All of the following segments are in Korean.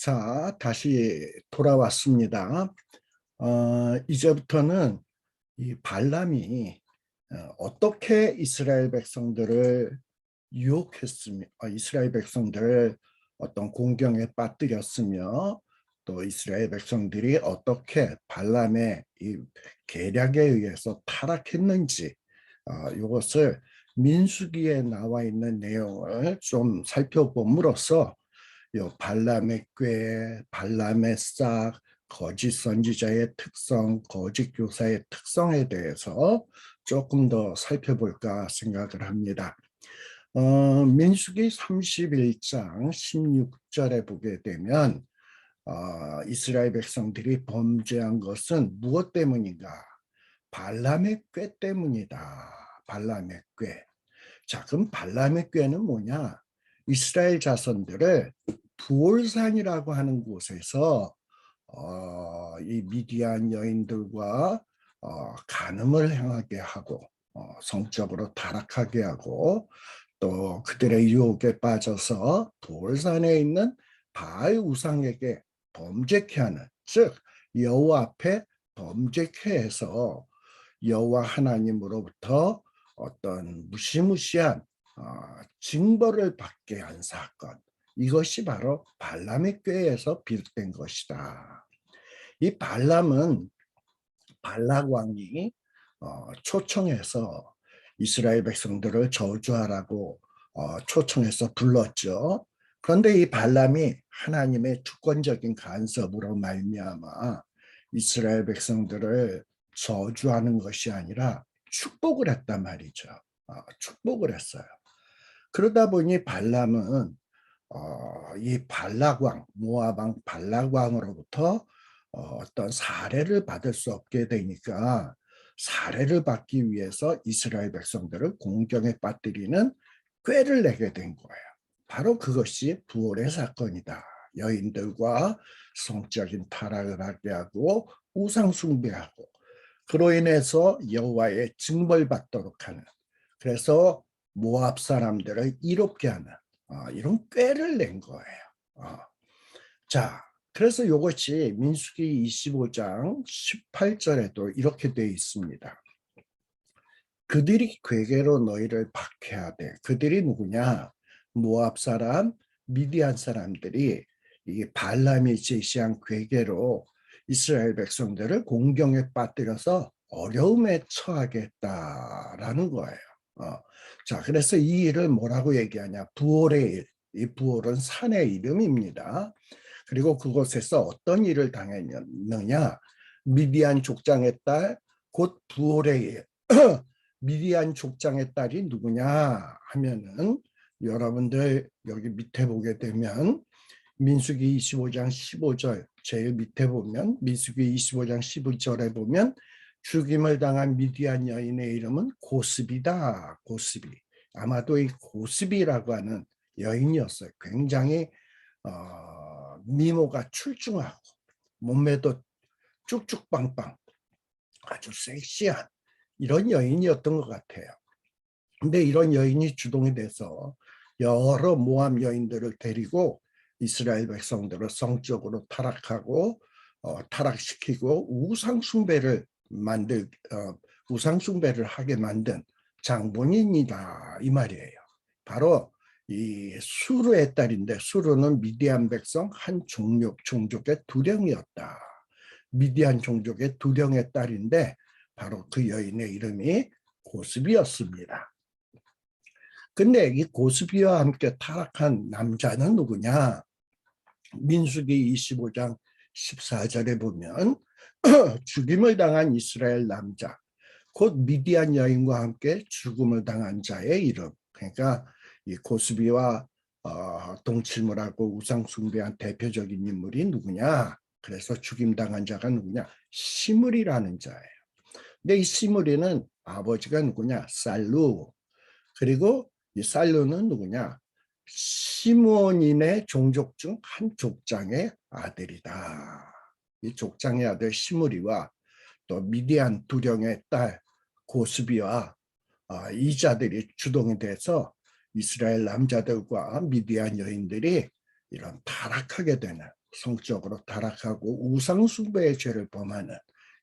자, 다시 돌아왔습니다. 이제부터는 이 발람이 어떻게 이스라엘 백성들을 유혹했으며, 이스라엘 백성들을 어떤 공경에 빠뜨렸으며, 또 이스라엘 백성들이 어떻게 발람의 이 계략에 의해서 타락했는지, 이것을 민수기에 나와 있는 내용을 좀 살펴봄으로써 요 발람의 꾀, 발람의 싹, 거짓 선지자의 특성, 거짓 교사의 특성에 대해서 조금 더 살펴볼까 생각을 합니다. 민수기 31장 16절에 보게 되면 이스라엘 백성들이 범죄한 것은 무엇 때문인가? 발람의 꾀 때문이다. 발람의 꾀. 자, 그럼 발람의 꾀는 뭐냐? 이스라엘 자손들을 부올산이라고 하는 곳에서 이 미디안 여인들과 간음을 행하게 하고 성적으로 타락하게 하고 또 그들의 유혹에 빠져서 부올산에 있는 바알 우상에게 범죄케 하는, 즉 여호와 앞에 범죄케 해서 여호와 하나님으로부터 어떤 무시무시한 징벌을 받게 한 사건, 이것이 바로 발람의 꾀에서 비롯된 것이다. 이 발람은 발락 왕이 초청해서 이스라엘 백성들을 저주하라고 초청해서 불렀죠. 그런데 이 발람이 하나님의 주권적인 간섭으로 말미암아 이스라엘 백성들을 저주하는 것이 아니라 축복을 했단 말이죠. 축복을 했어요. 그러다 보니 발람은 이 발락왕, 모압왕 발락왕으로부터 어떤 사례를 받을 수 없게 되니까 사례를 받기 위해서 이스라엘 백성들을 공경에 빠뜨리는 꾀를 내게 된 거예요. 바로 그것이 부올의 사건이다. 여인들과 성적인 타락을 하게 하고 우상 숭배하고 그로 인해서 여호와의 징벌받도록 하는, 그래서 모압 사람들을 이롭게 하는 이런 꾀를 낸 거예요. 자, 그래서 이것이 민수기 25장 18절에도 이렇게 되어 있습니다. 그들이 괴계로 너희를 박해하되, 그들이 누구냐? 모압 사람, 미디안 사람들이 이 발람이 제시한 괴계로 이스라엘 백성들을 공경에 빠뜨려서 어려움에 처하게 했다라는 거예요. 자, 그래서 이 일을 뭐라고 얘기하냐? 부올의 일. 이 부올은 산의 이름입니다. 그리고 그곳에서 어떤 일을 당했느냐? 미디안 족장의 딸, 곧 부올의 일. 미디안 족장의 딸이 누구냐 하면은 여러분들 여기 밑에 보게 되면 민수기 25장 15절 제일 밑에 보면 민수기 25장 15절에 보면 죽임을 당한 미디안 여인의 이름은 고스비다. 고스비. 아마도 이 고스비라고 하는 여인이었어요. 굉장히 미모가 출중하고 몸매도 쭉쭉빵빵 아주 섹시한 이런 여인이었던 것 같아요. 근데 이런 여인이 주동이 돼서 여러 모압 여인들을 데리고 이스라엘 백성들을 성적으로 타락하고 타락시키고 우상 숭배를 하게 만든 장본인이다 이 말이에요. 바로 이 수르의 딸인데, 수르는 미디안 백성 한 종족의 두령이었다. 미디안 종족의 두령의 딸인데 바로 그 여인의 이름이 고스비였습니다. 근데 이 고스비와 함께 타락한 남자는 누구냐? 민수기 25장 14절에 보면 죽임을 당한 이스라엘 남자, 곧 미디안 여인과 함께 죽음을 당한 자의 이름. 그러니까 이 고스비와 동침을 하고 우상 숭배한 대표적인 인물이 누구냐? 그래서 죽임당한 자가 누구냐? 시므리라는 자예요. 근데 이 시므리는 아버지가 누구냐? 살루. 그리고 이 살루는 누구냐? 시므온인의 종족 중 한 족장의 아들이다. 이 족장의 아들 시므리와 또 미디안 두령의 딸 고스비와 이 자들이 주동이 돼서 이스라엘 남자들과 미디안 여인들이 이런 타락하게 되는 성적으로 타락하고 우상 숭배의 죄를 범하는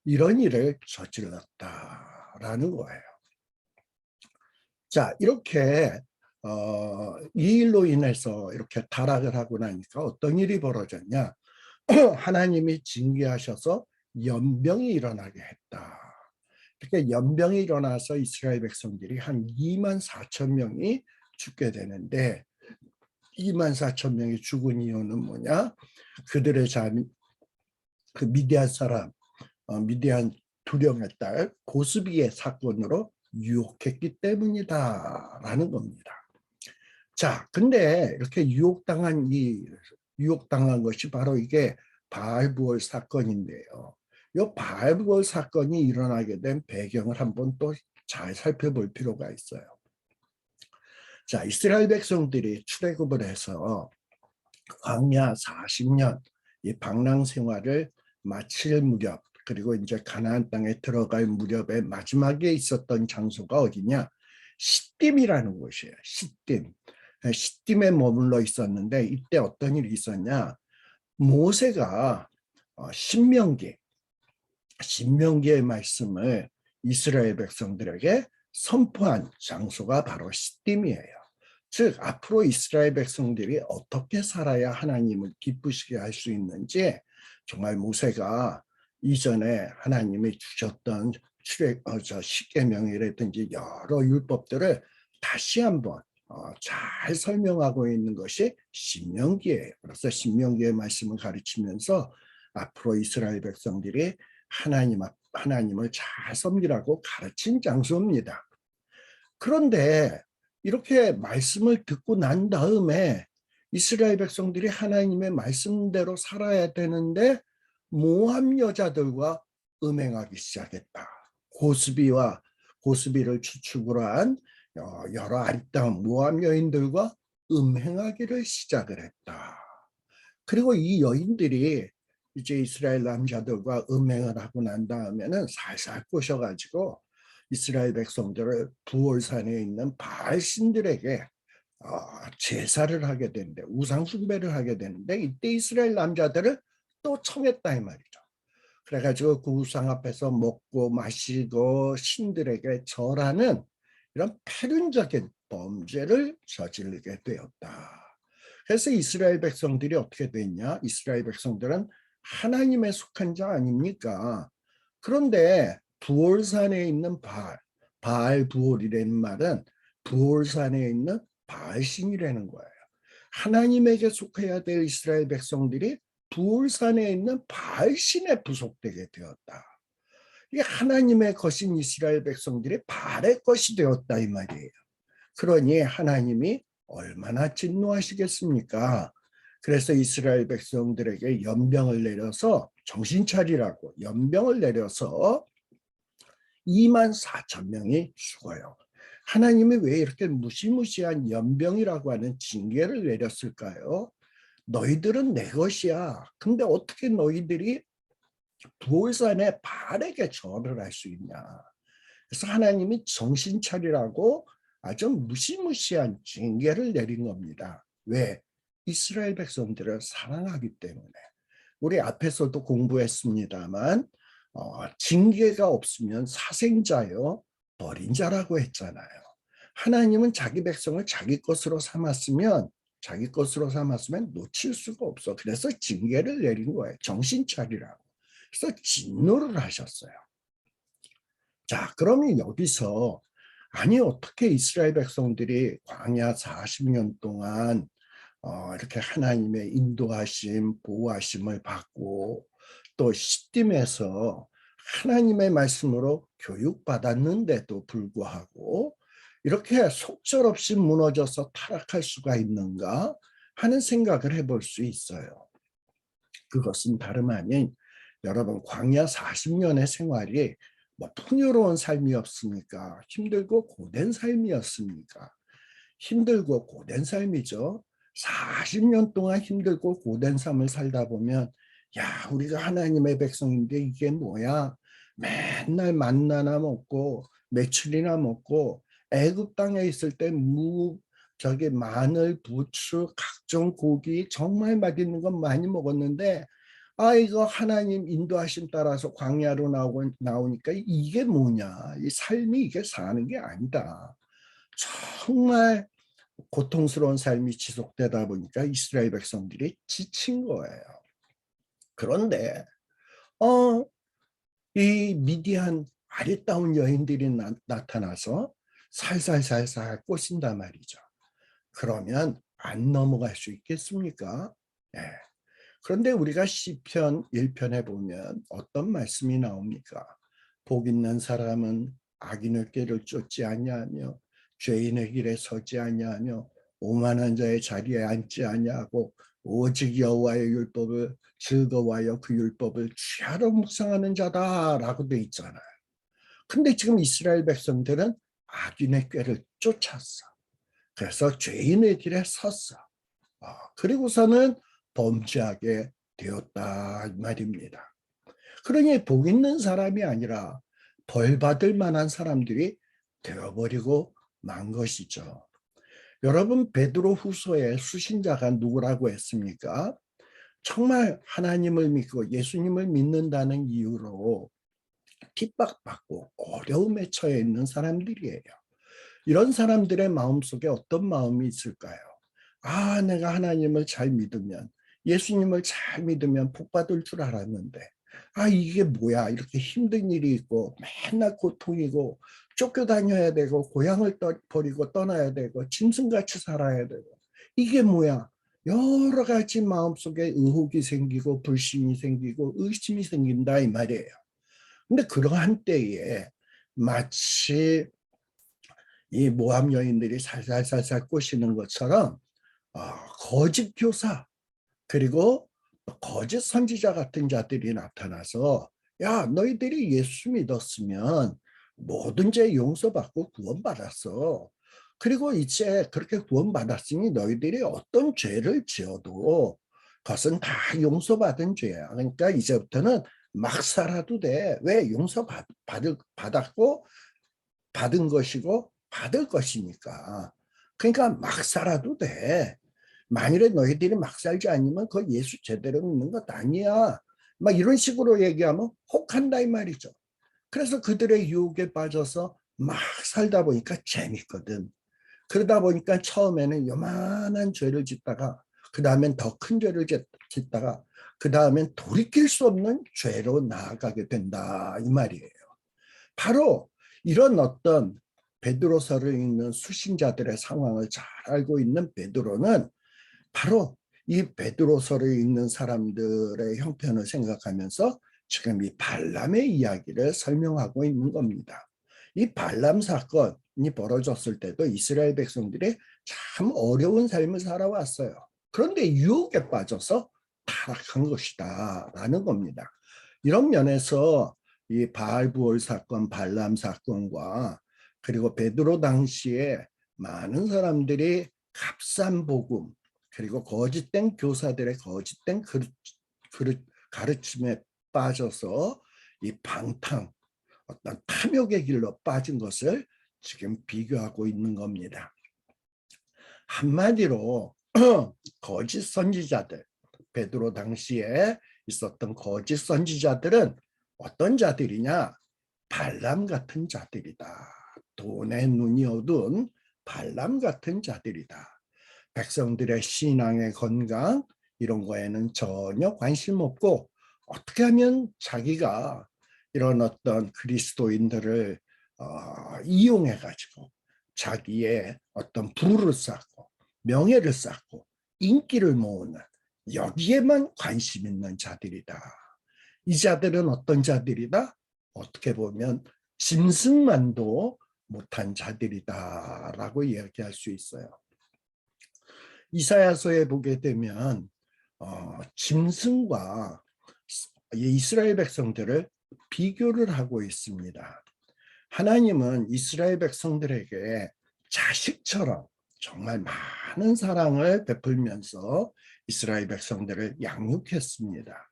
이런 일을 저질렀다라는 거예요. 자, 이렇게 이 일로 인해서 이렇게 타락을 하고 나니까 어떤 일이 벌어졌냐? 하나님이 징계하셔서 연병이 일어나게 했다. 이렇게 연병이 일어나서 이스라엘 백성들이 한 2만 4천 명이 죽게 되는데 2만 4천 명이 죽은 이유는 뭐냐? 그들의 그 미디안 사람, 미디안 두령의 딸 고스비의 사건으로 유혹했기 때문이다라는 겁니다. 자, 근데 이렇게 유혹당한 것이 바로 이게 바알부올 사건인데요. 이 바알부올 사건이 일어나게 된 배경을 한번 또 잘 살펴볼 필요가 있어요. 자, 이스라엘 백성들이 출애굽을 해서 광야 40년 이 방랑 생활을 마칠 무렵, 그리고 이제 가나안 땅에 들어갈 무렵에 마지막에 있었던 장소가 어디냐? 시딤이라는 곳이에요. 시딤. 시딤에 머물러 있었는데 이때 어떤 일이 있었냐? 모세가 신명기의 말씀을 이스라엘 백성들에게 선포한 장소가 바로 시딤이에요. 즉 앞으로 이스라엘 백성들이 어떻게 살아야 하나님을 기쁘시게 할 수 있는지 정말 모세가 이전에 하나님이 주셨던 십계명이라든지 여러 율법들을 다시 한번 잘 설명하고 있는 것이 신명기예요. 그래서 신명기의 말씀을 가르치면서 앞으로 이스라엘 백성들이 하나님을 잘 섬기라고 가르친 장소입니다. 그런데 이렇게 말씀을 듣고 난 다음에 이스라엘 백성들이 하나님의 말씀대로 살아야 되는데 모함 여자들과 음행하기 시작했다. 고스비를 추측으로 한 여러 아리따운 모함 여인들과 음행하기를 시작을 했다. 그리고 이 여인들이 이제 이스라엘 남자들과 음행을 하고 난 다음에는 살살 꼬셔가지고 이스라엘 백성들을 부올산에 있는 바알 신들에게 제사를 하게 되는데, 우상 숭배를 하게 되는데, 이때 이스라엘 남자들을 또 청했다 이 말이죠. 그래가지고 그 우상 앞에서 먹고 마시고 신들에게 절하는 이런 패륜적인 범죄를 저지르게 되었다. 그래서 이스라엘 백성들이 어떻게 됐냐? 이스라엘 백성들은 하나님에 속한 자 아닙니까? 그런데 부올산에 있는 바알 부올이라는 말은 부올산에 있는 바알신이라는 거예요. 하나님에게 속해야 될 이스라엘 백성들이 부올산에 있는 바알신에 부속되게 되었다. 이게 하나님의 것인 이스라엘 백성들이 바알의 것이 되었다 이 말이에요. 그러니 하나님이 얼마나 진노하시겠습니까? 그래서 이스라엘 백성들에게 연병을 내려서 정신 차리라고 연병을 내려서 2만 4천 명이 죽어요. 하나님이 왜 이렇게 무시무시한 연병이라고 하는 징계를 내렸을까요? 너희들은 내 것이야. 근데 어떻게 너희들이 부올산에 바알에게 절을 할 수 있냐? 그래서 하나님이 정신 차리라고 아주 무시무시한 징계를 내린 겁니다. 왜? 이스라엘 백성들을 사랑하기 때문에. 우리 앞에서도 공부했습니다만 징계가 없으면 사생자요 버린 자라고 했잖아요. 하나님은 자기 백성을 자기 것으로 삼았으면 놓칠 수가 없어. 그래서 징계를 내린 거예요. 정신 차리라고. 그래서 진노를 하셨어요. 자, 그러면 여기서 아니 어떻게 이스라엘 백성들이 광야 40년 동안 이렇게 하나님의 인도하심, 보호하심을 받고 또 시딤에서 하나님의 말씀으로 교육받았는데도 불구하고 이렇게 속절없이 무너져서 타락할 수가 있는가 하는 생각을 해볼 수 있어요. 그것은 다름 아닌 여러분 광야 40년의 생활이 뭐 풍요로운 삶이었습니까? 힘들고 고된 삶이었습니까? 힘들고 고된 삶이죠. 40년 동안 힘들고 고된 삶을 살다 보면 야, 우리가 하나님의 백성인데 이게 뭐야? 맨날 만나나 먹고 매출이나 먹고 애굽 땅에 있을 때 저기 마늘, 부추, 각종 고기 정말 맛있는 건 많이 먹었는데 이거 하나님 인도하심 따라서 광야로 나오니까 이게 뭐냐? 이 삶이 이게 사는 게 아니다. 정말 고통스러운 삶이 지속되다 보니까 이스라엘 백성들이 지친 거예요. 그런데 이 미디안 아리따운 여인들이 나타나서 살살살살 꼬신단 말이죠. 그러면 안 넘어갈 수 있겠습니까? 네. 그런데 우리가 시편 1편에 보면 어떤 말씀이 나옵니까? 복 있는 사람은 악인의 길을 쫓지 아니하며 죄인의 길에 서지 아니하며 오만한 자의 자리에 앉지 아니하고 오직 여호와의 율법을 즐거워하여 그 율법을 취하러 묵상하는 자다라고 돼 있잖아요. 근데 지금 이스라엘 백성들은 악인의 꾀를 쫓았어. 그래서 죄인의 길에 섰어. 그리고서는 범죄하게 되었다 이 말입니다. 그러니 복 있는 사람이 아니라 벌 받을 만한 사람들이 되어버리고 만 것이죠. 여러분, 베드로 후서에 수신자가 누구라고 했습니까? 정말 하나님을 믿고 예수님을 믿는다는 이유로 핍박받고 어려움에 처해 있는 사람들이에요. 이런 사람들의 마음속에 어떤 마음이 있을까요? 내가 하나님을 잘 믿으면, 예수님을 잘 믿으면 복 받을 줄 알았는데 이게 뭐야, 이렇게 힘든 일이 있고 맨날 고통이고 쫓겨다녀야 되고 고향을 버리고 떠나야 되고 짐승같이 살아야 되고 이게 뭐야, 여러 가지 마음속에 의혹이 생기고 불신이 생기고 의심이 생긴다 이 말이에요. 근데 그러한 때에 마치 이 모함 여인들이 살살살살 꼬시는 것처럼 거짓 교사 그리고 거짓 선지자 같은 자들이 나타나서 야, 너희들이 예수 믿었으면 모든 죄 용서받고 구원받았어. 그리고 이제 그렇게 구원받았으니 너희들이 어떤 죄를 지어도 그것은 다 용서받은 죄야. 그러니까 이제부터는 막 살아도 돼. 왜? 받았고 받은 것이고 받을 것이니까. 그러니까 막 살아도 돼. 만일에 너희들이 막 살지 않으면 그 예수 제대로 믿는 것 아니야. 막 이런 식으로 얘기하면 혹한다 이 말이죠. 그래서 그들의 유혹에 빠져서 막 살다 보니까 재밌거든. 그러다 보니까 처음에는 요만한 죄를 짓다가 그 다음엔 더 큰 죄를 짓다가 그 다음엔 돌이킬 수 없는 죄로 나아가게 된다 이 말이에요. 바로 이런 어떤 베드로서를 읽는 수신자들의 상황을 잘 알고 있는 베드로는 바로 이 베드로서를 읽는 사람들의 형편을 생각하면서 지금 이 발람의 이야기를 설명하고 있는 겁니다. 이 발람 사건이 벌어졌을 때도 이스라엘 백성들이 참 어려운 삶을 살아왔어요. 그런데 유혹에 빠져서 타락한 것이다 라는 겁니다. 이런 면에서 이 바알부올 사건, 발람 사건과 그리고 베드로 당시에 많은 사람들이 값싼 복음 그리고 거짓된 교사들의 거짓된 가르침에 빠져서 이 방탕, 어떤 탐욕의 길로 빠진 것을 지금 비교하고 있는 겁니다. 한마디로 거짓 선지자들, 베드로 당시에 있었던 거짓 선지자들은 어떤 자들이냐? 발람 같은 자들이다. 돈에 눈이 어두운 발람 같은 자들이다. 백성들의 신앙의 건강 이런 거에는 전혀 관심 없고 어떻게 하면 자기가 이런 어떤 그리스도인들을 이용해 가지고 자기의 어떤 부를 쌓고 명예를 쌓고 인기를 모으는 여기에만 관심 있는 자들이다. 이 자들은 어떤 자들이다? 어떻게 보면 짐승만도 못한 자들이다라고 이야기할 수 있어요. 이사야서에 보게 되면 짐승과 이스라엘 백성들을 비교를 하고 있습니다. 하나님은 이스라엘 백성들에게 자식처럼 정말 많은 사랑을 베풀면서 이스라엘 백성들을 양육했습니다.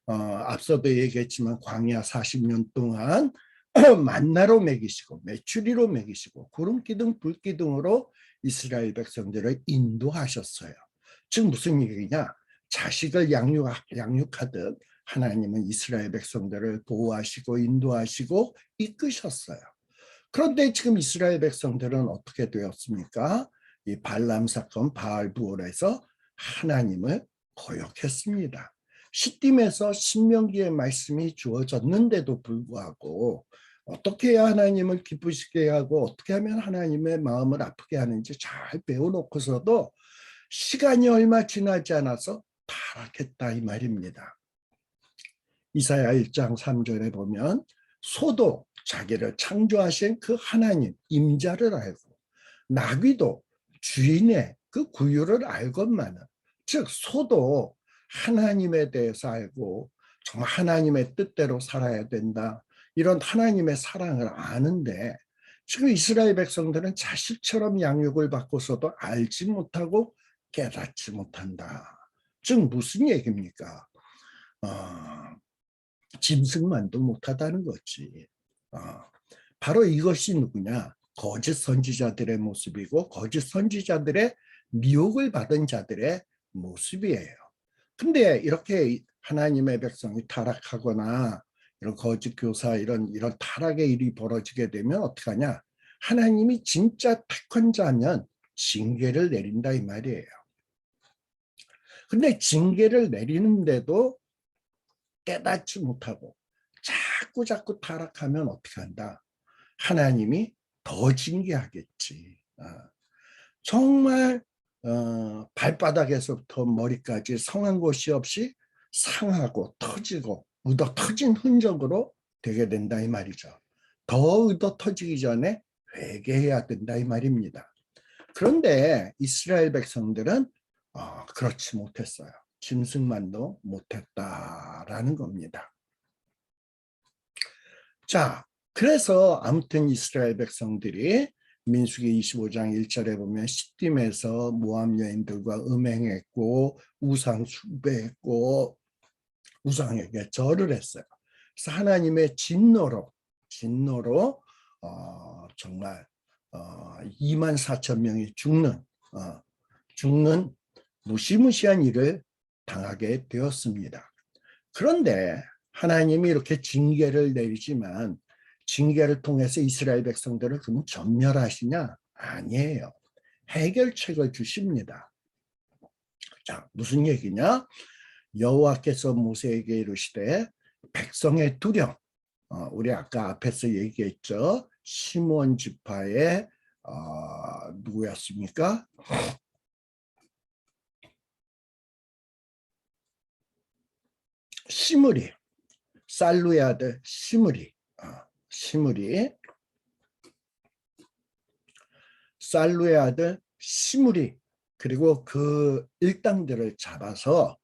앞서도 얘기했지만 광야 40년 동안 만나로 먹이시고 메추리로 먹이시고 구름 기둥 불 기둥으로 이스라엘 백성들을 인도하셨어요. 즉 무슨 얘기냐? 자식을 양육하듯 하나님은 이스라엘 백성들을 보호하시고 인도하시고 이끄셨어요. 그런데 지금 이스라엘 백성들은 어떻게 되었습니까? 이 발람 사건 바알부올에서 하나님을 거역했습니다. 시딤에서 신명기의 말씀이 주어졌는데도 불구하고 어떻게 해야 하나님을 기쁘시게 하고 어떻게 하면 하나님의 마음을 아프게 하는지 잘 배워놓고서도 시간이 얼마 지나지 않아서 타락했다 이 말입니다. 이사야 1장 3절에 보면 소도 자기를 창조하신 그 하나님 임자를 알고 나귀도 주인의 그 구유를 알건만은, 즉 소도 하나님에 대해서 알고 정말 하나님의 뜻대로 살아야 된다, 이런 하나님의 사랑을 아는데 지금 이스라엘 백성들은 자식처럼 양육을 받고서도 알지 못하고 깨닫지 못한다. 즉 무슨 얘기입니까? 짐승만도 못하다는 거지. 바로 이것이 누구냐? 거짓 선지자들의 모습이고 거짓 선지자들의 미혹을 받은 자들의 모습이에요. 근데 이렇게 하나님의 백성이 타락하거나 이런 거짓 교사 이런 타락의 일이 벌어지게 되면 어떻게 하냐? 하나님이 진짜 택한 자면 징계를 내린다 이 말이에요. 근데 징계를 내리는데도 깨닫지 못하고 자꾸 타락하면 어떻게 한다? 하나님이 더 징계하겠지. 정말 발바닥에서부터 머리까지 성한 곳이 없이 상하고 터지고 ud어 터진 흔적으로 되게 된다 이 말이죠. 더 ud어 터지기 전에 회개해야 된다 이 말입니다. 그런데 이스라엘 백성들은 그렇지 못했어요. 짐승만도 못했다라는 겁니다. 자, 그래서 아무튼 이스라엘 백성들이 민수기 25장 1절에 보면 시딤에서 모압 여인들과 음행했고 우상 숭배했고 우상에게 절을 했어요. 그래서 하나님의 진노로 정말 2만 4천 명이 죽는 무시무시한 일을 당하게 되었습니다. 그런데 하나님이 이렇게 징계를 내리지만 징계를 통해서 이스라엘 백성들을 그럼 전멸하시냐? 아니에요. 해결책을 주십니다. 자, 무슨 얘기냐? 여호와께서 모세에게 이르시되 백성의 두령, 우리 아까 앞에서 얘기했죠. 시몬 지파의 누구였습니까? 시므리, 살루의 아들 시므리, 살루의 아들 시므리, 그리고 그 일당들을 잡아서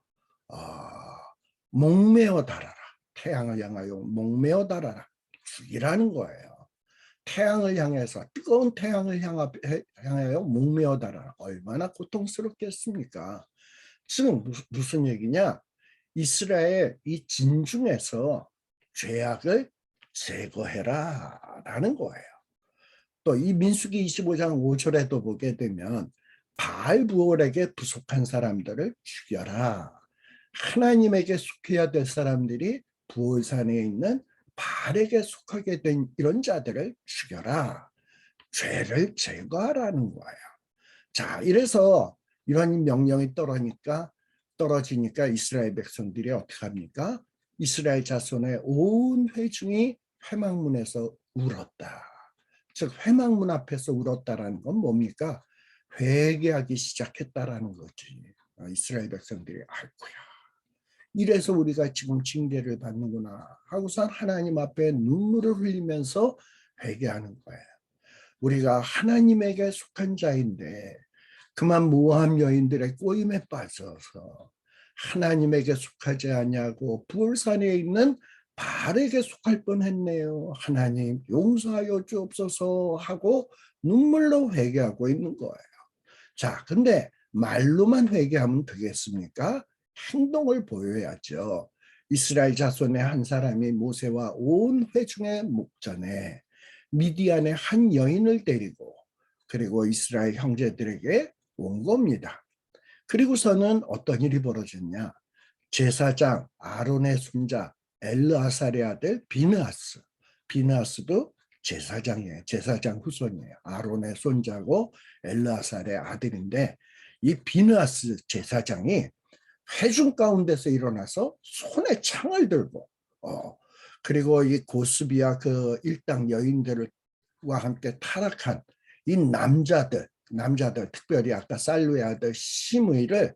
목매어 달아라. 태양을 향하여 목매어 달아라. 죽이라는 거예요. 태양을 향해서, 뜨거운 태양을 향하여 목매어 달아라. 얼마나 고통스럽겠습니까? 지금 무슨 얘기냐? 이스라엘 이 진중에서 죄악을 제거해라 라는 거예요. 또 이 민수기 25장 5절에도 보게 되면 바알부올에게 부속한 사람들을 죽여라. 하나님에게 속해야 될 사람들이 부올산에 있는 바알에게 속하게 된 이런 자들을 죽여라. 죄를 제거하라는 거예요. 자, 이래서 이런 명령이 떨어지니까 이스라엘 백성들이 어떻게 합니까? 이스라엘 자손의 온 회중이 회막문에서 울었다. 즉 회막문 앞에서 울었다라는 건 뭡니까? 회개하기 시작했다라는 거지. 이스라엘 백성들이 아이고야, 이래서 우리가 지금 징계를 받는구나 하고서 하나님 앞에 눈물을 흘리면서 회개하는 거예요. 우리가 하나님에게 속한 자인데 그만 모함 여인들의 꼬임에 빠져서 하나님에게 속하지 아니하고 부올산에 있는 바알에게 속할 뻔했네요. 하나님 용서하여 주옵소서 하고 눈물로 회개하고 있는 거예요. 자, 근데 말로만 회개하면 되겠습니까? 행동을 보여야죠. 이스라엘 자손의 한 사람이 모세와 온 회중의 목전에 미디안의 한 여인을 데리고 그리고 이스라엘 형제들에게 온 겁니다. 그리고서는 어떤 일이 벌어졌냐? 제사장 아론의 손자 엘르아살의 아들 비느하스도 제사장이에요. 제사장 후손이에요. 아론의 손자고 엘르아살의 아들인데 이 비느하스 제사장이 회중 가운데서 일어나서 손에 창을 들고 그리고 이 고스비와 그 일당 여인들과 함께 타락한 이 남자들 특별히 아까 살루의 아들 시므이를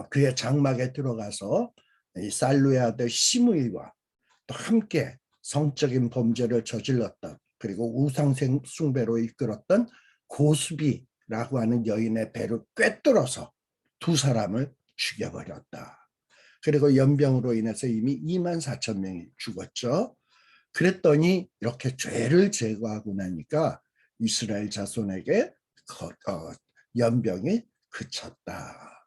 그의 장막에 들어가서 이 살루의 아들 시므이와 또 함께 성적인 범죄를 저질렀던 그리고 우상 숭배로 이끌었던 고스비라고 하는 여인의 배를 꿰뚫어서 두 사람을 죽여버렸다. 그리고 연병으로 인해서 이미 24,000명이 죽었죠. 그랬더니 이렇게 죄를 제거하고 나니까 이스라엘 자손에게 연병이 그쳤다.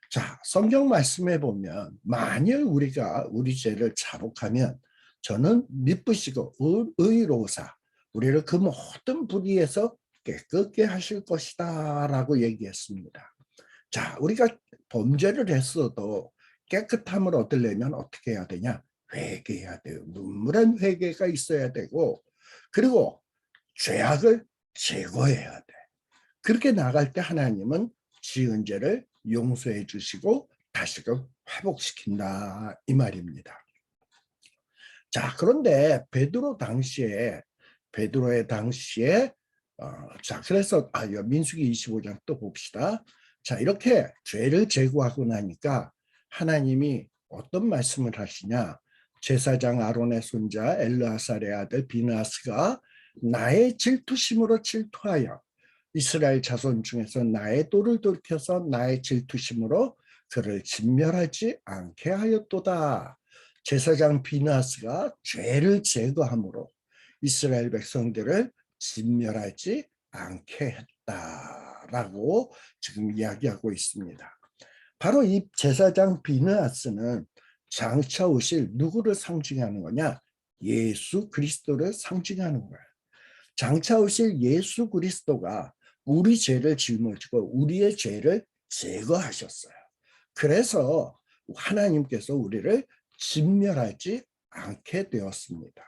자, 성경 말씀에 보면 만일 우리가 우리 죄를 자복하면 저는 미쁘시고 의로우사 우리를 그 모든 불의에서 깨끗게 하실 것이다 라고 얘기했습니다. 자, 우리가 범죄를 했어도 깨끗함을 얻으려면 어떻게 해야 되냐? 회개해야 돼요. 눈물한 회개가 있어야 되고 그리고 죄악을 제거해야 돼. 그렇게 나갈 때 하나님은 지은 죄를 용서해 주시고 다시금 회복시킨다 이 말입니다. 자, 그런데 베드로의 당시에 자, 그래서 민수기 25장 또 봅시다. 자, 이렇게 죄를 제거하고 나니까 하나님이 어떤 말씀을 하시냐? 제사장 아론의 손자 엘르아살의 아들 비느하스가 나의 질투심으로 질투하여 이스라엘 자손 중에서 나의 도를 돌켜서 나의 질투심으로 그를 진멸하지 않게 하였도다. 제사장 비느하스가 죄를 제거함으로 이스라엘 백성들을 진멸하지 않게 했다라고 지금 이야기하고 있습니다. 바로 이 제사장 비느하스는 장차 오실 누구를 상징하는 거냐? 예수 그리스도를 상징하는 거예요. 장차 오실 예수 그리스도가 우리 죄를 짊어지고 우리의 죄를 제거하셨어요. 그래서 하나님께서 우리를 진멸하지 않게 되었습니다.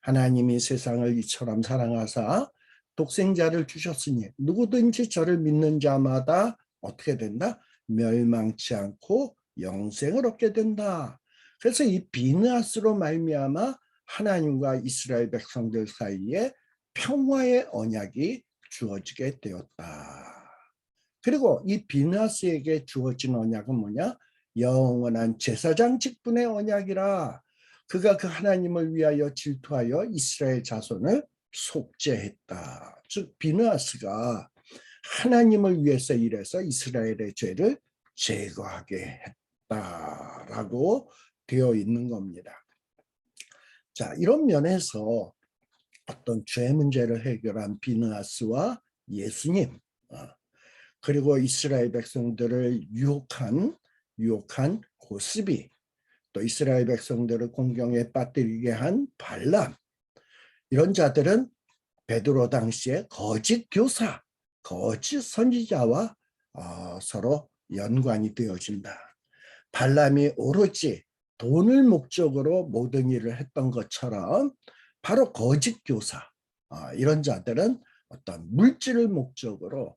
하나님이 세상을 이처럼 사랑하사 독생자를 주셨으니 누구든지 저를 믿는 자마다 어떻게 된다? 멸망치 않고 영생을 얻게 된다. 그래서 이 비느하스로 말미암아 하나님과 이스라엘 백성들 사이에 평화의 언약이 주어지게 되었다. 그리고 이 비느하스에게 주어진 언약은 뭐냐? 영원한 제사장 직분의 언약이라. 그가 그 하나님을 위하여 질투하여 이스라엘 자손을 속죄했다. 즉 비느하스가 하나님을 위해서 일해서 이스라엘의 죄를 제거하게 했다라고 되어 있는 겁니다. 자, 이런 면에서 어떤 죄 문제를 해결한 비느하스와 예수님 그리고 이스라엘 백성들을 유혹한 고스비 또 이스라엘 백성들을 공경에 빠뜨리게 한 발람 이런 자들은 베드로 당시에 거짓 교사, 거짓 선지자와 서로 연관이 되어진다. 발람이 오로지 돈을 목적으로 모든 일을 했던 것처럼 바로 거짓 교사 이런 자들은 어떤 물질을 목적으로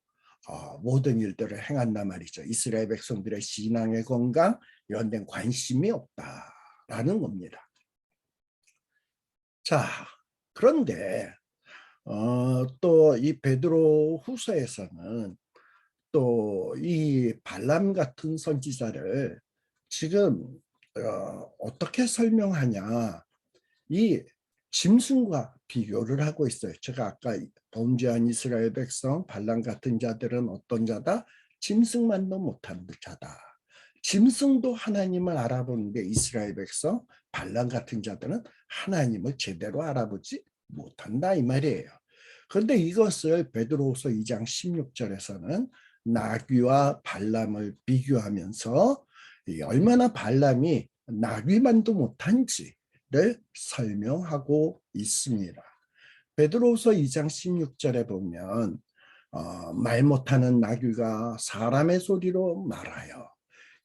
모든 일들을 행한단 말이죠. 이스라엘 백성들의 신앙의 건강 이런 데는 관심이 없다라는 겁니다. 자, 그런데 또 이 베드로 후서에서는 또 이 발람 같은 선지자를 지금 어떻게 설명하냐 이 짐승과 비교를 하고 있어요. 제가 아까 범죄한 이스라엘 백성 발람 같은 자들은 어떤 자다? 짐승만도 못하는 자다. 짐승도 하나님을 알아보는데 이스라엘 백성 발람 같은 자들은 하나님을 제대로 알아보지 못한다 이 말이에요. 그런데 이것을 베드로후서 2장 16절에서는 나귀와 발람을 비교하면서 얼마나 발람이 나귀만도 못한지를 설명하고 있습니다. 베드로후서 2장 16절에 보면 말 못하는 나귀가 사람의 소리로 말하여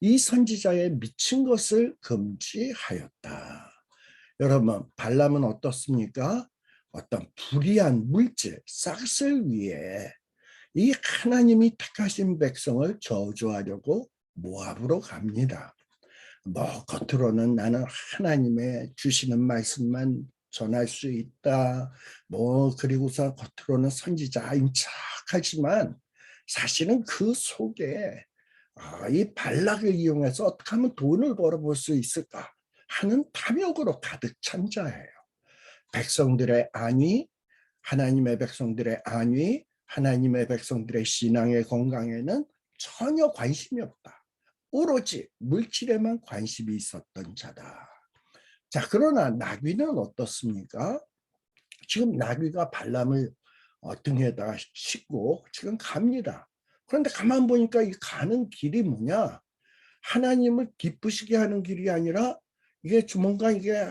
이 선지자의 미친 것을 금지하였다. 여러분, 발람은 어떻습니까? 어떤 불의한 물질, 싹을 위해 이 하나님이 택하신 백성을 저주하려고 모압으로 갑니다. 뭐 겉으로는 나는 하나님의 주시는 말씀만 전할 수 있다. 뭐 그리고서 겉으로는 선지자인 척하지만 사실은 그 속에 이 발락을 이용해서 어떻게 하면 돈을 벌어볼 수 있을까 하는 탐욕으로 가득 찬 자예요. 백성들의 안위, 하나님의 백성들의 안위, 하나님의 백성들의 신앙의 건강에는 전혀 관심이 없다. 오로지 물질에만 관심이 있었던 자다. 자, 그러나 나귀는 어떻습니까? 지금 나귀가 발람을 등에다 싣고 지금 갑니다. 그런데 가만 보니까 이 가는 길이 뭐냐? 하나님을 기쁘시게 하는 길이 아니라 이게 뭔가 이게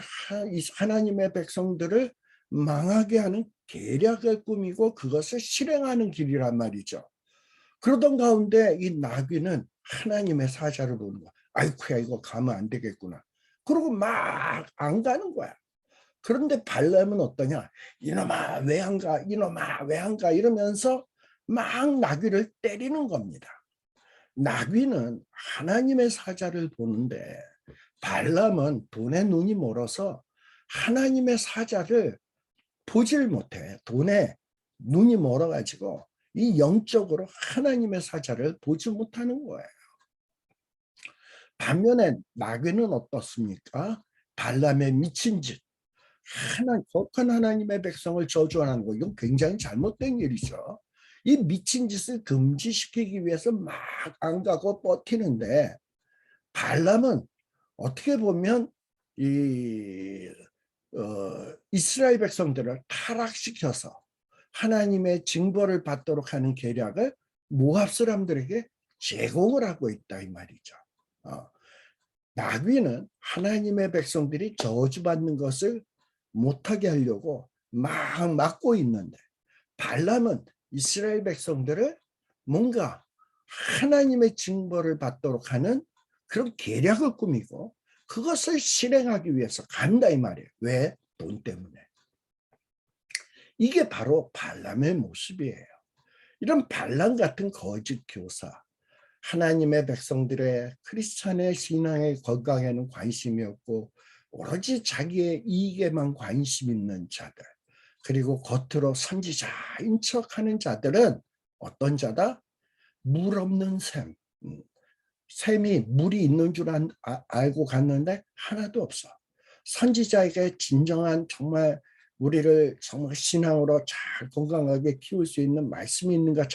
하나님의 백성들을 망하게 하는 계략을 꾸미고 그것을 실행하는 길이란 말이죠. 그러던 가운데 이 나귀는 하나님의 사자를 보는 거야. 아이쿠야, 이거 가면 안 되겠구나. 그러고 막 안 가는 거야. 그런데 발람은 어떠냐? 이놈아 왜 안 가? 이놈아 왜 안 가? 이러면서 막 나귀를 때리는 겁니다. 나귀는 하나님의 사자를 보는데 발람은 돈에 눈이 멀어서 하나님의 사자를 보질 못해. 돈에 눈이 멀어가지고 이 영적으로 하나님의 사자를 보지 못하는 거예요. 반면에 나귀는 어떻습니까? 발람의 미친 짓. 거룩한 하나님의 백성을 저주하는 거, 이건 굉장히 잘못된 일이죠. 이 미친 짓을 금지시키기 위해서 막 안 가고 버티는데 발람은 어떻게 보면 이스라엘 백성들을 타락시켜서 하나님의 징벌을 받도록 하는 계략을 모압 사람들에게 제공을 하고 있다 이 말이죠. 나귀는 하나님의 백성들이 저주받는 것을 못하게 하려고 막 막고 있는데 발람은 이스라엘 백성들을 뭔가 하나님의 징벌을 받도록 하는 그런 계략을 꾸미고 그것을 실행하기 위해서 간다 이 말이에요. 왜? 돈 때문에. 이게 바로 발람의 모습이에요. 이런 발람 같은 거짓 교사, 하나님의 백성들의 크리스찬의 신앙의 건강에는 관심이 없고 오로지 자기의 이익에만 관심 있는 자들, 그리고 겉으로 선지자인 척하는 자들은 어떤 자다? 물 없는 샘. 샘이 물이 있는 줄 알고 갔는데 하나도 없어. 선지자에게 진정한 정말 우리를 정말 신앙으로 잘 건강하게 키울 수 있는 말씀이 있는가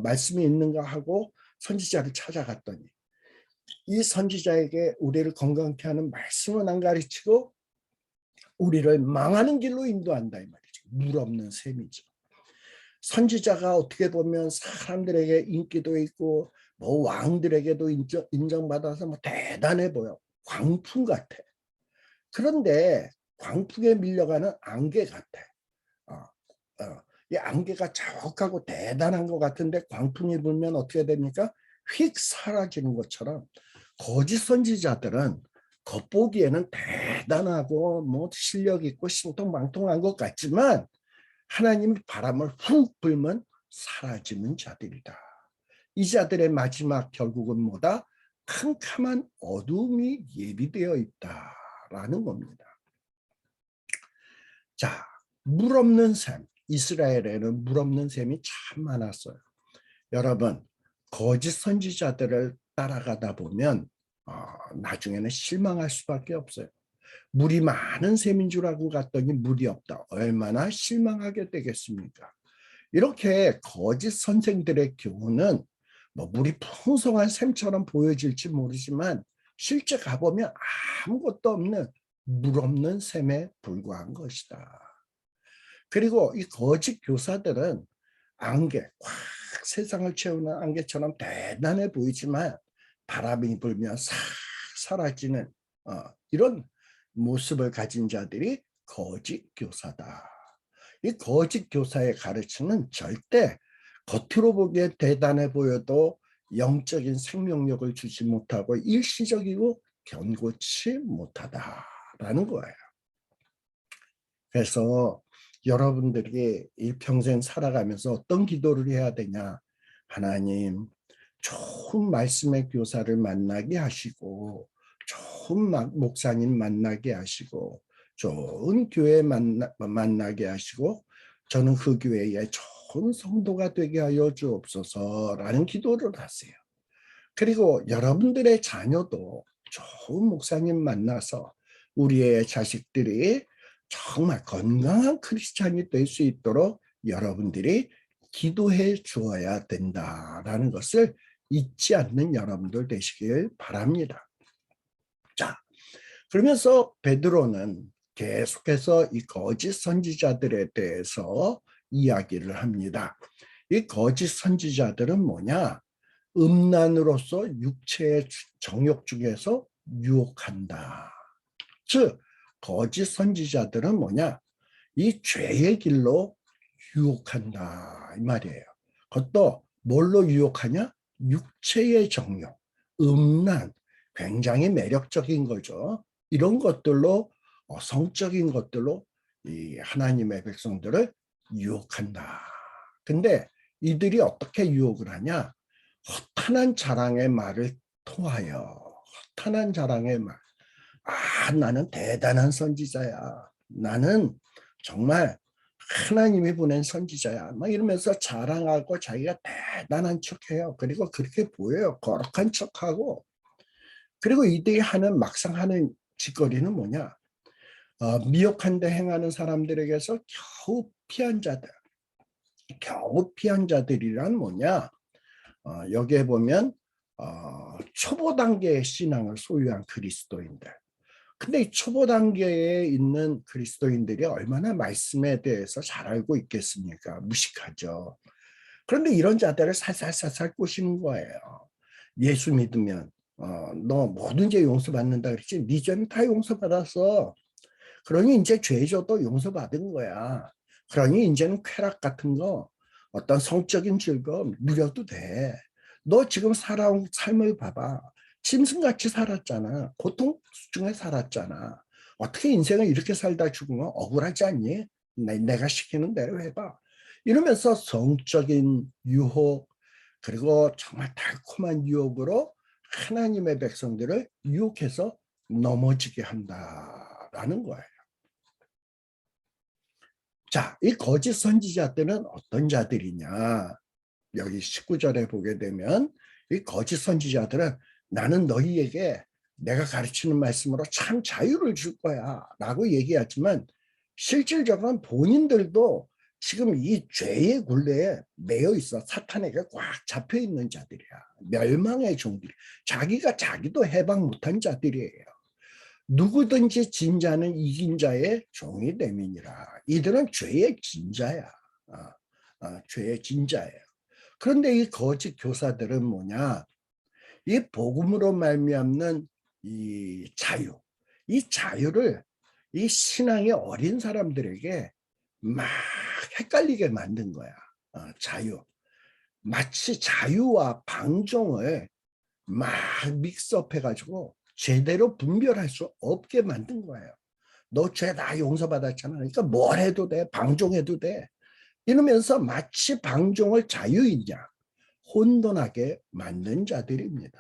말씀이 있는가 하고 선지자를 찾아갔더니 이 선지자에게 우리를 건강케 하는 말씀은 안 가르치고 우리를 망하는 길로 인도한다 이 말이죠. 물 없는 셈이죠. 선지자가 어떻게 보면 사람들에게 인기도 있고 뭐 왕들에게도 인정받아서 뭐 대단해 보여. 광풍 같아. 그런데 광풍에 밀려가는 안개 같아. 이 안개가 자욱하고 대단한 것 같은데 광풍이 불면 어떻게 됩니까? 휙 사라지는 것처럼 거짓 선지자들은 겉보기에는 대단하고 뭐 실력 있고 신통방통한 것 같지만 하나님이 바람을 훅 불면 사라지는 자들이다. 이 자들의 마지막 결국은 뭐다? 캄캄한 어둠이 예비되어 있다라는 겁니다. 자, 물 없는 샘. 이스라엘에는 물 없는 샘이 참 많았어요. 여러분, 거짓 선지자들을 따라가다 보면 나중에는 실망할 수밖에 없어요. 물이 많은 샘인 줄 알고 갔더니 물이 없다. 얼마나 실망하게 되겠습니까? 이렇게 거짓 선생들의 경우는 뭐 물이 풍성한 샘처럼 보여질지 모르지만 실제 가보면 아무것도 없는 물 없는 샘에 불과한 것이다. 그리고 이 거짓 교사들은 안개, 꽉 세상을 채우는 안개처럼 대단해 보이지만 바람이 불면 싹 사라지는 이런 모습을 가진 자들이 거짓 교사다. 이 거짓 교사의 가르침은 절대 겉으로 보기에 대단해 보여도 영적인 생명력을 주지 못하고 일시적이고 견고치 못하다라는 거예요. 그래서 여러분들이 일평생 살아가면서 어떤 기도를 해야 되냐? 하나님, 좋은 말씀의 교사를 만나게 하시고, 좋은 목사님 만나게 하시고, 좋은 교회 만나게 하시고, 저는 그 교회에 좋은 성도가 되게 하여 주옵소서라는 기도를 하세요. 그리고 여러분들의 자녀도 좋은 목사님 만나서 우리의 자식들이 정말 건강한 크리스찬이 될 수 있도록 여러분들이 기도해 주어야 된다라는 것을 잊지 않는 여러분들 되시길 바랍니다. 자, 그러면서 베드로는 계속해서 이 거짓 선지자들에 대해서 이야기를 합니다. 이 거짓 선지자들은 뭐냐? 음란으로서 육체의 정욕 중에서 유혹한다. 즉 거짓 선지자들은 뭐냐? 이 죄의 길로 유혹한다 이 말이에요. 그것도 뭘로 유혹하냐? 육체의 정욕, 음란, 굉장히 매력적인 거죠. 이런 것들로 성적인 것들로 이 하나님의 백성들을 유혹한다. 근데 이들이 어떻게 유혹을 하냐? 허탄한 자랑의 말을 통하여 허탄한 자랑의 말. 아, 나는 대단한 선지자야. 나는 정말 하나님이 보낸 선지자야. 막 이러면서 자랑하고 자기가 대단한 척해요. 그리고 그렇게 보여요. 거룩한 척하고. 그리고 이들이 막상 하는 짓거리는 뭐냐? 미혹한 데 행하는 사람들에게서 겨우 피한 자들. 겨우 피한 자들이란 뭐냐? 여기에 보면 초보 단계의 신앙을 소유한 그리스도인들. 근데 이 초보 단계에 있는 그리스도인들이 얼마나 말씀에 대해서 잘 알고 있겠습니까? 무식하죠. 그런데 이런 자들을 살살살살 꼬시는 거예요. 예수 믿으면 너 모든 죄 용서받는다 그랬지? 네 죄는 다 용서받았어. 그러니 이제 죄져도 용서받은 거야. 그러니 이제는 쾌락 같은 거, 어떤 성적인 즐거움 누려도 돼. 너 지금 살아온 삶을 봐봐. 짐승같이 살았잖아. 고통 중에 살았잖아. 어떻게 인생을 이렇게 살다 죽으면 억울하지 않니? 내가 시키는 대로 해봐. 이러면서 성적인 유혹, 그리고 정말 달콤한 유혹으로 하나님의 백성들을 유혹해서 넘어지게 한다라는 거예요. 자, 이 거짓 선지자들은 어떤 자들이냐? 여기 19절에 보게 되면 이 거짓 선지자들은 나는 너희에게 내가 가르치는 말씀으로 참 자유를 줄 거야 라고 얘기하지만 실질적으로는 본인들도 지금 이 죄의 굴레에 매여 있어. 사탄에게 꽉 잡혀 있는 자들이야. 멸망의 종들이. 자기도 해방 못한 자들이에요. 누구든지 진 자는 이긴 자의 종이 됨이니라. 이들은 죄의 진자야. 죄의 진자예요. 그런데 이 거짓 교사들은 뭐냐? 이 복음으로 말미암는 이 자유, 이 자유를 이 신앙이 어린 사람들에게 막 헷갈리게 만든 거야. 자유. 마치 자유와 방종을 막 믹스업해가지고 제대로 분별할 수 없게 만든 거예요. 너 죄 다 용서받았잖아. 그러니까 뭘 해도 돼. 방종해도 돼. 이러면서 마치 방종을 자유이냐 혼돈하게 만든 자들입니다.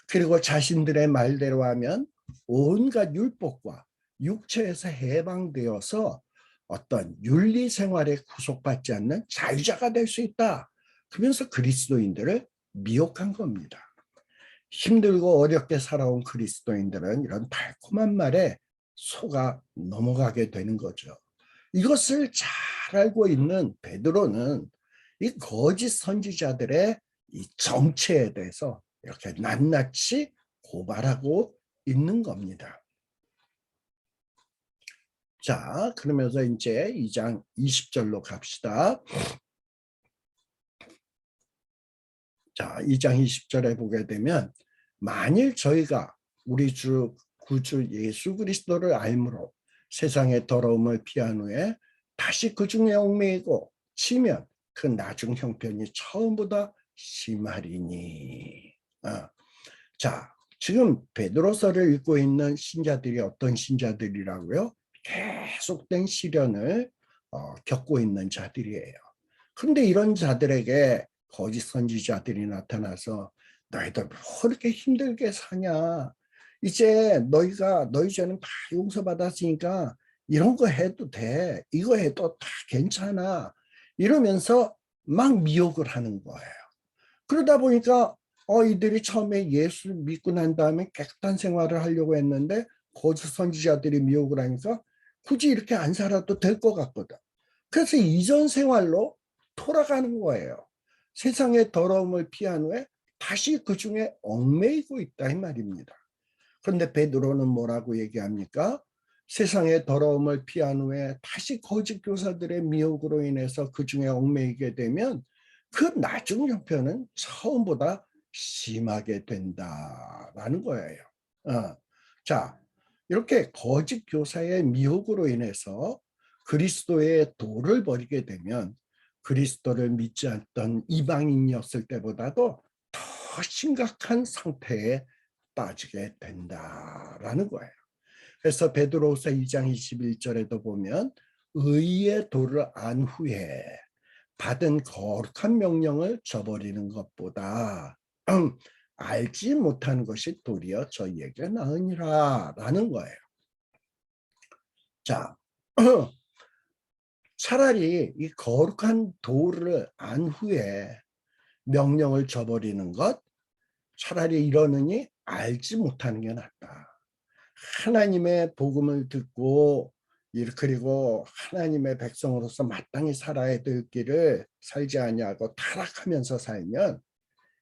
그리고 자신들의 말대로 하면 온갖 율법과 육체에서 해방되어서 어떤 윤리 생활에 구속받지 않는 자유자가 될 수 있다. 그러면서 그리스도인들을 미혹한 겁니다. 힘들고 어렵게 살아온 그리스도인들은 이런 달콤한 말에 속아 넘어가게 되는 거죠. 이것을 잘 알고 있는 베드로는 이 거짓 선지자들의 이 정체에 대해서 이렇게 낱낱이 고발하고 있는 겁니다. 자, 그러면서 이제 2장 20절로 갑시다. 자, 2장 20절에 보게 되면 만일 저희가 우리 주 구주 예수 그리스도를 알므로 세상의 더러움을 피한 후에 다시 그 중에 얽매이고 치면 그 나중 형편이 처음보다 심하리니. 자, 지금 베드로서를 읽고 있는 신자들이 어떤 신자들이라고요? 계속된 시련을 겪고 있는 자들이에요. 그런데 이런 자들에게 거짓 선지자들이 나타나서 너희들 뭐 그렇게 힘들게 사냐? 이제 너희 죄는 다 용서받았으니까 이런 거 해도 돼. 이거 해도 다 괜찮아. 이러면서 막 미혹을 하는 거예요. 그러다 보니까 이들이 처음에 예수를 믿고 난 다음에 깨끗한 생활을 하려고 했는데 거짓 선지자들이 미혹을 하니까 굳이 이렇게 안 살아도 될 것 같거든. 그래서 이전 생활로 돌아가는 거예요. 세상의 더러움을 피한 후에 다시 그 중에 얽매이고 있다 이 말입니다. 그런데 베드로는 뭐라고 얘기합니까? 세상의 더러움을 피한 후에 다시 거짓 교사들의 미혹으로 인해서 그 중에 얽매이게 되면 그 나중 형편은 처음보다 심하게 된다라는 거예요. 자, 이렇게 거짓 교사의 미혹으로 인해서 그리스도의 도를 버리게 되면 그리스도를 믿지 않던 이방인이었을 때보다도 더 심각한 상태에 빠지게 된다라는 거예요. 그래서 베드로후서 2장 21절에도 보면 의의 도를 안 후에 받은 거룩한 명령을 저버리는 것보다 알지 못하는 것이 도리어 저희에게 나으니라 라는 거예요. 자, 차라리 이 거룩한 도를 안 후에 명령을 저버리는 것, 차라리 이러느니 알지 못하는 게 낫다. 하나님의 복음을 듣고 그리고 하나님의 백성으로서 마땅히 살아야 될 길을 살지 아니하고 타락하면서 살면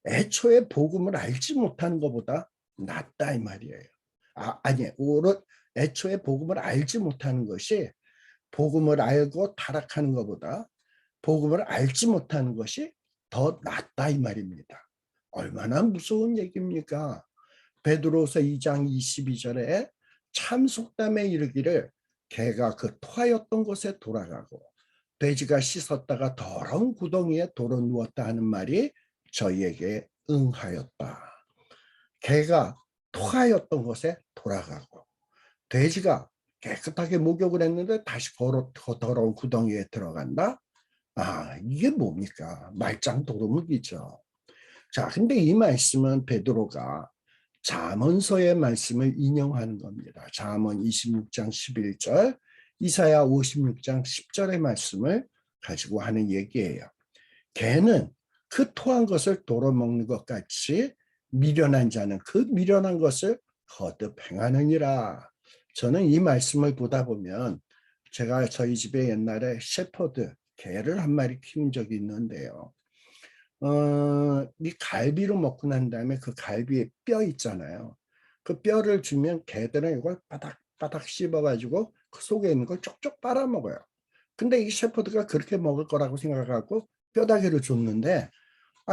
애초에 복음을 알지 못하는 것보다 낫다 이 말이에요. 아니, 애초에 복음을 알지 못하는 것이 복음을 알고 타락하는 것보다 복음을 알지 못하는 것이 더 낫다 이 말입니다. 얼마나 무서운 얘기입니까? 베드로서 2장 22절에 참 속담에 이르기를 개가 그 토하였던 곳에 돌아가고 돼지가 씻었다가 더러운 구덩이에 도로 누웠다 하는 말이 저희에게 응하였다. 개가 토하였던 곳에 돌아가고 돼지가 깨끗하게 목욕을 했는데 다시 더러운 구덩이에 들어간다? 이게 뭡니까? 말짱 도루묵이죠. 자, 근데 이 말씀은 베드로가 잠언서의 말씀을 인용하는 겁니다. 잠언 26장 11절, 이사야 56장 10절의 말씀을 가지고 하는 얘기예요. 개는 그 토한 것을 도로 먹는 것 같이 미련한 자는 그 미련한 것을 거듭 행하느니라. 저는 이 말씀을 보다 보면 제가 저희 집에 옛날에 셰퍼드 개를 한 마리 키운 적이 있는데요. 이 갈비로 먹고 난 다음에 그 갈비에 뼈 있잖아요. 그 뼈를 주면 개들은 이걸 바닥바닥 씹어가지고 그 속에 있는 걸 쪽쪽 빨아먹어요. 근데 이 셰퍼드가 그렇게 먹을 거라고 생각하고 뼈다귀를 줬는데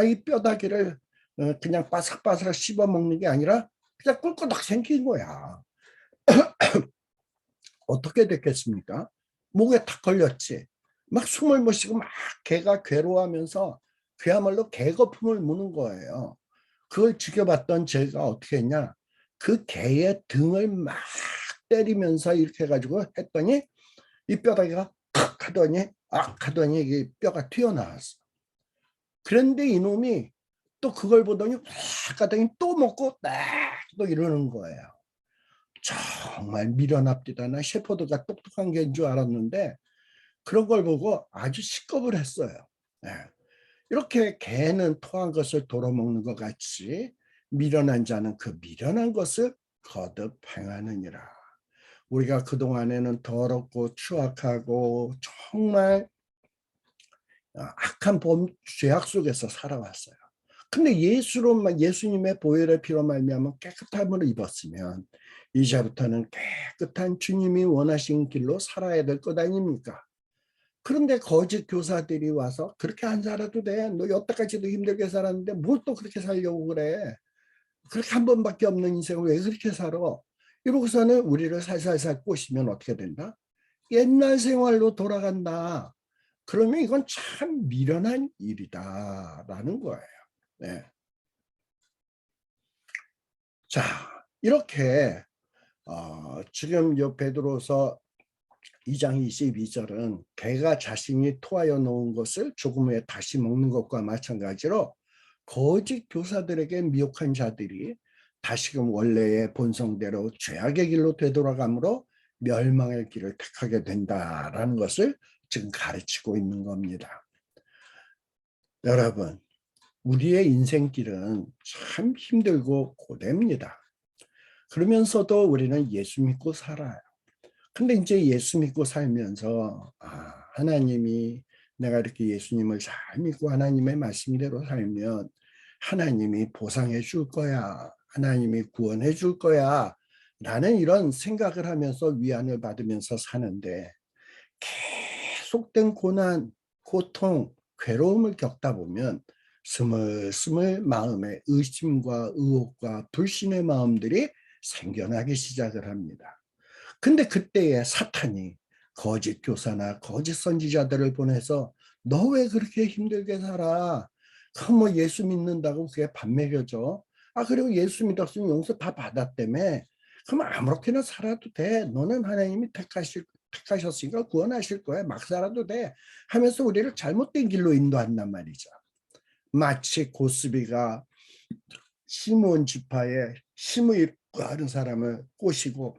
이 뼈다귀를 그냥 바삭바삭 씹어 먹는 게 아니라 그냥 꿀꺽 생긴 거야. 어떻게 됐겠습니까? 목에 탁 걸렸지. 막 숨을 못 쉬고 막 개가 괴로워하면서 그야말로 개거품을 무는 거예요. 그걸 지켜봤던 제가 어떻게 했냐? 그 개의 등을 막 때리면서 이렇게 해가지고 했더니 이 뼈다귀가 탁 하더니 하더니 이 뼈가 튀어나왔어. 그런데 이놈이 또 그걸 보더니 확 하더니 또 먹고 딱 또 이러는 거예요. 정말 미련합디다. 나 셰퍼드가 똑똑한 개인 줄 알았는데 그런 걸 보고 아주 식겁을 했어요. 네. 이렇게 개는 토한 것을 도로먹는 것 같이 미련한 자는 그 미련한 것을 거듭 행하느니라. 우리가 그동안에는 더럽고 추악하고 정말 악한 죄악 속에서 살아왔어요. 근데 예수님의 보혈의 피로 말미암아 깨끗함을 입었으면 이제부터는 깨끗한 주님이 원하신 길로 살아야 될 것 아닙니까? 그런데 거짓 교사들이 와서 그렇게 안 살아도 돼. 너 여태까지도 힘들게 살았는데 뭘 또 그렇게 살려고 그래. 그렇게 한 번밖에 없는 인생을 왜 그렇게 살아. 이러고서는 우리를 살살살 꼬시면 어떻게 된다? 옛날 생활로 돌아간다. 그러면 이건 참 미련한 일이다라는 거예요. 네. 자, 이렇게 지금 요 베드로서 2장 22절은 개가 자신이 토하여 놓은 것을 조금 후에 다시 먹는 것과 마찬가지로 거짓 교사들에게 미혹한 자들이 다시금 원래의 본성대로 죄악의 길로 되돌아가므로 멸망의 길을 택하게 된다라는 것을 지금 가르치고 있는 겁니다. 여러분, 우리의 인생길은 참 힘들고 고됩니다. 그러면서도 우리는 예수 믿고 살아요. 근데 이제 예수 믿고 살면서 하나님이 내가 이렇게 예수님을 잘 믿고 하나님의 말씀대로 살면 하나님이 보상해 줄 거야. 하나님이 구원해 줄 거야. 라는 이런 생각을 하면서 위안을 받으면서 사는데 계속된 고난, 고통, 괴로움을 겪다 보면 스물스물 마음에 의심과 의혹과 불신의 마음들이 생겨나기 시작을 합니다. 근데 그때에 사탄이 거짓 교사나 거짓 선지자들을 보내서 너 왜 그렇게 힘들게 살아? 뭐 예수 믿는다고 그게 밥 먹여줘? 그리고 예수 믿었으면 용서 다 받았다며. 그럼 아무렇게나 살아도 돼. 너는 하나님이 택하셨으니까 구원하실 거야. 막 살아도 돼. 하면서 우리를 잘못된 길로 인도한단 말이죠. 마치 고스비가 시므온 지파에 시므이라고 하는 사람을 꼬시고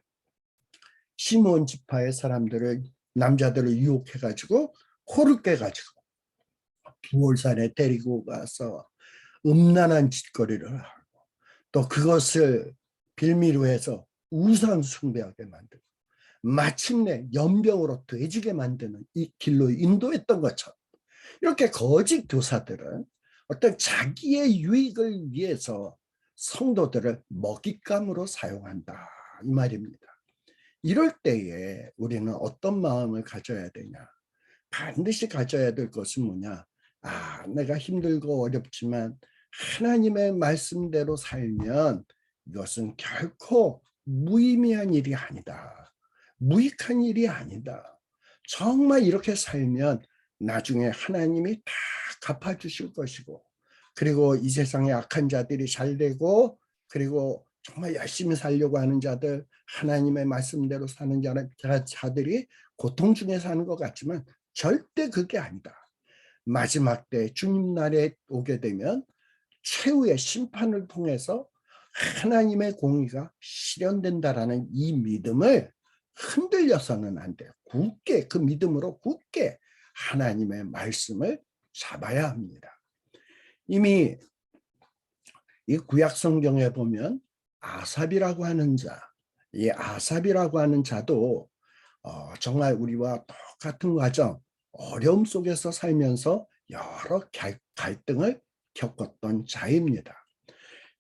시므온 지파의 사람들을 남자들을 유혹해가지고 코를 깨가지고 부올산에 데리고 가서 음란한 짓거리를 하고 또 그것을 빌미로 해서 우상 숭배하게 만들고 마침내 연병으로 돼지게 만드는 이 길로 인도했던 것처럼 이렇게 거짓 교사들은 어떤 자기의 유익을 위해서 성도들을 먹잇감으로 사용한다 이 말입니다. 이럴 때에 우리는 어떤 마음을 가져야 되냐? 반드시 가져야 될 것은 뭐냐? 내가 힘들고 어렵지만 하나님의 말씀대로 살면 이것은 결코 무의미한 일이 아니다. 무익한 일이 아니다. 정말 이렇게 살면 나중에 하나님이 다 갚아주실 것이고 그리고 이 세상의 악한 자들이 잘 되고 그리고 정말 열심히 살려고 하는 자들 하나님의 말씀대로 사는 자들이 고통 중에 사는 것 같지만 절대 그게 아니다. 마지막 때 주님 날에 오게 되면 최후의 심판을 통해서 하나님의 공의가 실현된다라는 이 믿음을 흔들려서는 안 돼요. 굳게 그 믿음으로 굳게 하나님의 말씀을 잡아야 합니다. 이미 이 구약 성경에 보면 아삽이라고 하는 자, 이 아삽이라고 하는 자도 정말 우리와 똑같은 과정, 어려움 속에서 살면서 여러 갈등을 겪었던 자입니다.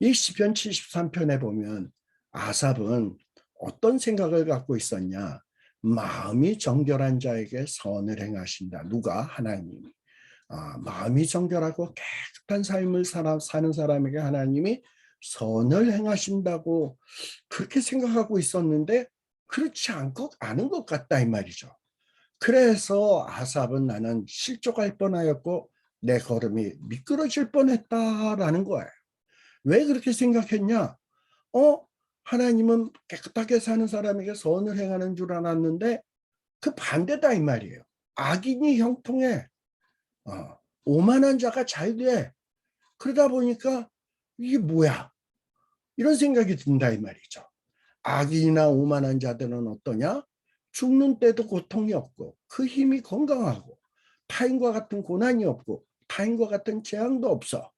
이 시편 73편에 보면 아삽은 어떤 생각을 갖고 있었냐? 마음이 정결한 자에게 선을 행하신다. 누가? 하나님이. 마음이 정결하고 깨끗한 삶을 사는 사람에게 하나님이 선을 행하신다고 그렇게 생각하고 있었는데 그렇지 않은 것 같다 이 말이죠. 그래서 아삽은 나는 실족할 뻔하였고 내 걸음이 미끄러질 뻔했다라는 거예요. 왜 그렇게 생각했냐? 하나님은 깨끗하게 사는 사람에게 선을 행하는 줄 알았는데 그 반대다 이 말이에요. 악인이 형통해. 오만한 자가 잘 돼. 그러다 보니까 이게 뭐야? 이런 생각이 든다 이 말이죠. 악인이나 오만한 자들은 어떠냐? 죽는 때도 고통이 없고 그 힘이 건강하고 타인과 같은 고난이 없고 타인과 같은 재앙도 없어.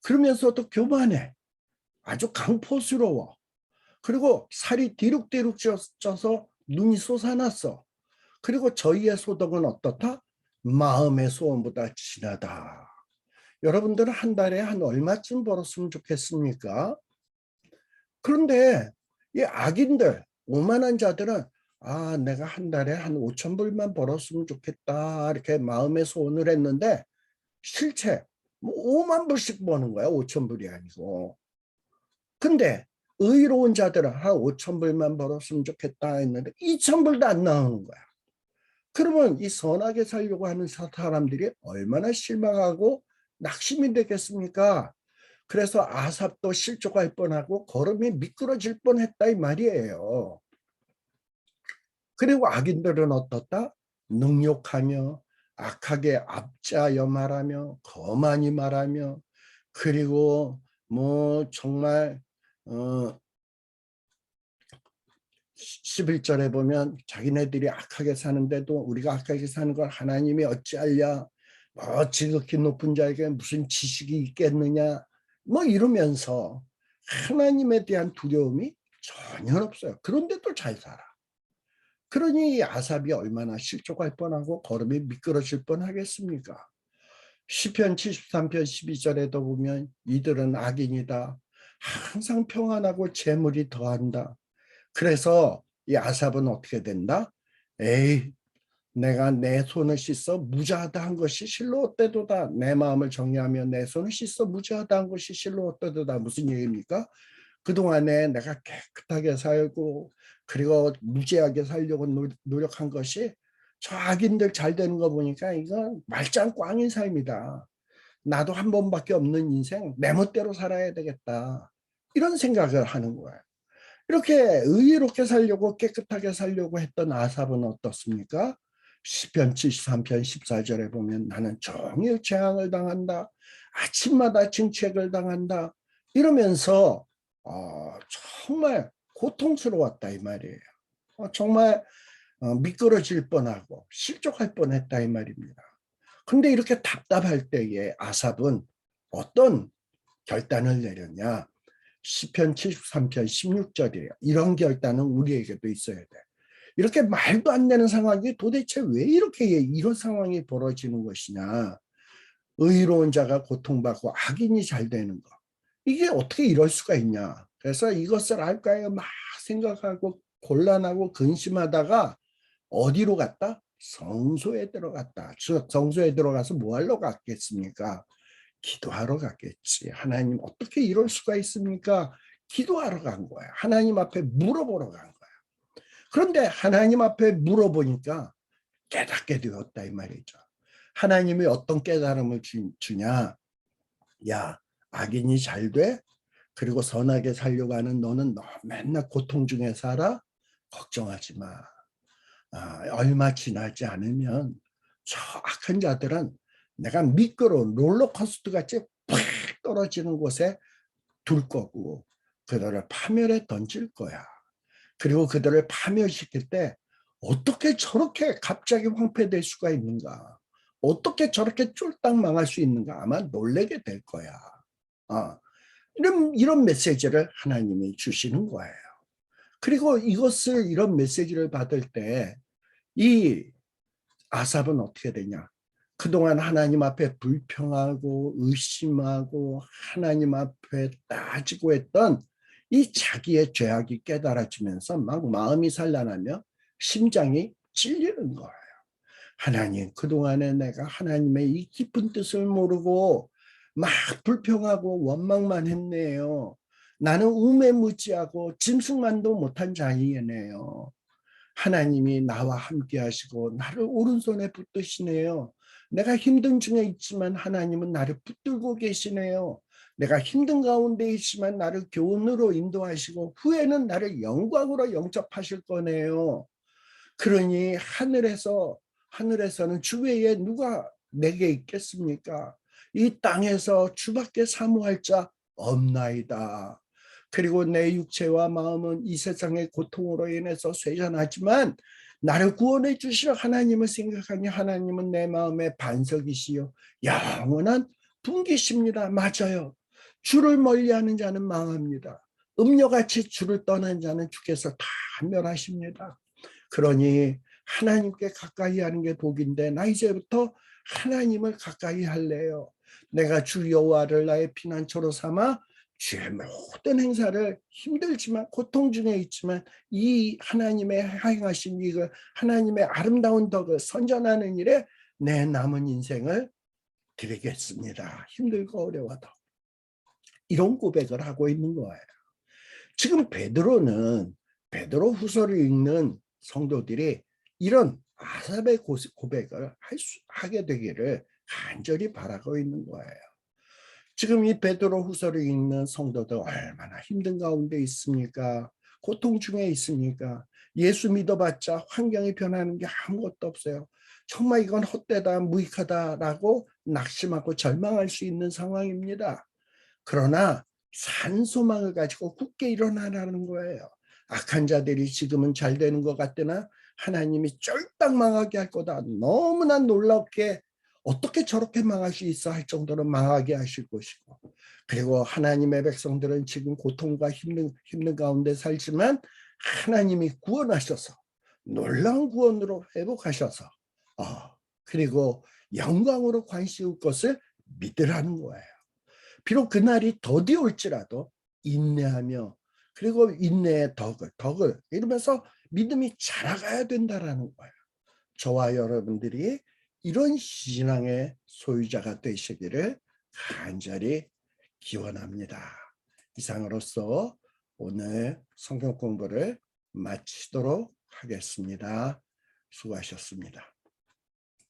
그러면서도 교만해. 아주 강포스러워. 그리고 살이 디룩디룩 쪄서 눈이 솟아났어. 그리고 저희의 소득은 어떻다? 마음의 소원보다 진하다. 여러분들은 한 달에 한 얼마쯤 벌었으면 좋겠습니까? 그런데 이 악인들, 오만한 자들은 내가 한 달에 한 5천 불만 벌었으면 좋겠다 이렇게 마음의 소원을 했는데 실제 5만 불씩 버는 거야. 5천 불이 아니고. 근데 의로운 자들은 한 5천 불만 벌었으면 좋겠다 했는데 2천 불도 안 나오는 거야. 그러면 이 선하게 살려고 하는 사람들이 얼마나 실망하고 낙심이 되겠습니까? 그래서 아삽도 실족할 뻔하고 걸음이 미끄러질 뻔했다 이 말이에요. 그리고 악인들은 어떻다? 능욕하며 악하게 압자여 말하며 거만히 말하며 그리고 뭐 정말 11절에 보면 자기네들이 악하게 사는데도 우리가 악하게 사는 걸 하나님이 어찌하랴 뭐 지극히 높은 자에게 무슨 지식이 있겠느냐 뭐 이러면서 하나님에 대한 두려움이 전혀 없어요. 그런데도 잘 살아. 그러니 아삽이 얼마나 실족할 뻔하고 걸음이 미끄러질 뻔하겠습니까? 시편 73편 12절에도 보면 이들은 악인이다. 항상 평안하고 재물이 더한다. 그래서 이 아삽은 어떻게 된다? 에이, 내가 내 손을 씻어 무자하다 한 것이 실로 헛되도다. 내 마음을 정리하며 내 손을 씻어 무자하다 한 것이 실로 헛되도다. 무슨 얘기입니까? 그동안에 내가 깨끗하게 살고 그리고 무죄하게 살려고 노력한 것이 저 악인들 잘 되는 거 보니까 이건 말짱 꽝인 삶이다. 나도 한 번밖에 없는 인생 내 멋대로 살아야 되겠다. 이런 생각을 하는 거예요. 이렇게 의롭게 살려고 깨끗하게 살려고 했던 아삽은 어떻습니까? 시편 73편 14절에 보면 나는 종일 재앙을 당한다. 아침마다 증책을 당한다. 이러면서 정말 고통스러웠다 이 말이에요. 정말 미끄러질 뻔하고 실족할 뻔했다 이 말입니다. 근데 이렇게 답답할 때에 아삽은 어떤 결단을 내렸냐? 시편 73편 16절이에요. 이런 결단은 우리에게도 있어야 돼. 이렇게 말도 안 되는 상황이 도대체 왜 이렇게 이런 상황이 벌어지는 것이냐. 의로운 자가 고통받고 악인이 잘 되는 거. 이게 어떻게 이럴 수가 있냐. 그래서 이것을 알까요? 막 생각하고 곤란하고 근심하다가 어디로 갔다? 성소에 들어갔다. 성소에 들어가서 뭐 하러 갔겠습니까? 기도하러 갔겠지. 하나님 어떻게 이럴 수가 있습니까? 기도하러 간 거야. 하나님 앞에 물어보러 간 거야. 그런데 하나님 앞에 물어보니까 깨닫게 되었다 이 말이죠. 하나님이 어떤 깨달음을 주냐? 야, 악인이 잘 돼? 그리고 선하게 살려고 하는 너는 맨날 고통 중에 살아? 걱정하지 마. 얼마 지나지 않으면 저 악한 자들은 내가 미끄러운 롤러코스터 같이 팍 떨어지는 곳에 둘 거고 그들을 파멸에 던질 거야. 그리고 그들을 파멸시킬 때 어떻게 저렇게 갑자기 황폐될 수가 있는가? 어떻게 저렇게 쫄딱 망할 수 있는가? 아마 놀라게 될 거야. 이런 메시지를 하나님이 주시는 거예요. 그리고 이런 메시지를 받을 때 이 아삽은 어떻게 되냐? 그동안 하나님 앞에 불평하고 의심하고 하나님 앞에 따지고 했던 이 자기의 죄악이 깨달아지면서 막 마음이 산란하며 심장이 찔리는 거예요. 하나님, 그동안에 내가 하나님의 이 깊은 뜻을 모르고 막 불평하고 원망만 했네요. 나는 우매무지하고 짐승만도 못한 자이네요. 하나님이 나와 함께 하시고 나를 오른손에 붙드시네요. 내가 힘든 중에 있지만 하나님은 나를 붙들고 계시네요. 내가 힘든 가운데 있지만 나를 교훈으로 인도하시고 후에는 나를 영광으로 영접하실 거네요. 그러니 하늘에서는 주 외에 누가 내게 있겠습니까? 이 땅에서 주밖에 사모할 자 없나이다. 그리고 내 육체와 마음은 이 세상의 고통으로 인해서 쇠잔하지만 나를 구원해 주시러 하나님을 생각하니 하나님은 내 마음의 반석이시요 영원한 분기십니다. 맞아요. 주를 멀리하는 자는 망합니다. 음녀같이 주를 떠난 자는 주께서 다 멸하십니다. 그러니 하나님께 가까이 하는 게 복인데 나 이제부터 하나님을 가까이 할래요. 내가 주 여호와를 나의 피난처로 삼아 주의 모든 행사를 힘들지만 고통 중에 있지만 이 하나님의 행하신 이걸 하나님의 아름다운 덕을 선전하는 일에 내 남은 인생을 드리겠습니다. 힘들고 어려워도 이런 고백을 하고 있는 거예요. 지금 베드로 후서를 읽는 성도들이 이런 아삽의 고백을 하게 되기를 간절히 바라고 있는 거예요. 지금 이 베드로 후서를 읽는 성도들 얼마나 힘든 가운데 있습니까? 고통 중에 있습니까? 예수 믿어봤자 환경이 변하는 게 아무것도 없어요. 정말 이건 헛되다, 무익하다라고 낙심하고 절망할 수 있는 상황입니다. 그러나 산 소망을 가지고 굳게 일어나라는 거예요. 악한 자들이 지금은 잘 되는 것 같으나 하나님이 쫄딱 망하게 할 거다. 너무나 놀랍게 어떻게 저렇게 망할 수 있어 할 정도로 망하게 하실 것이고, 그리고 하나님의 백성들은 지금 고통과 힘든 가운데 살지만 하나님이 구원하셔서 놀라운 구원으로 회복하셔서 그리고 영광으로 관시울 것을 믿으라는 거예요. 비록 그날이 더디 올지라도 인내하며, 그리고 인내의 덕을 이러면서 믿음이 자라가야 된다라는 거예요. 저와 여러분들이 이런 신앙의 소유자가 되시기를 간절히 기원합니다. 이상으로서 오늘 성경 공부를 마치도록 하겠습니다. 수고하셨습니다.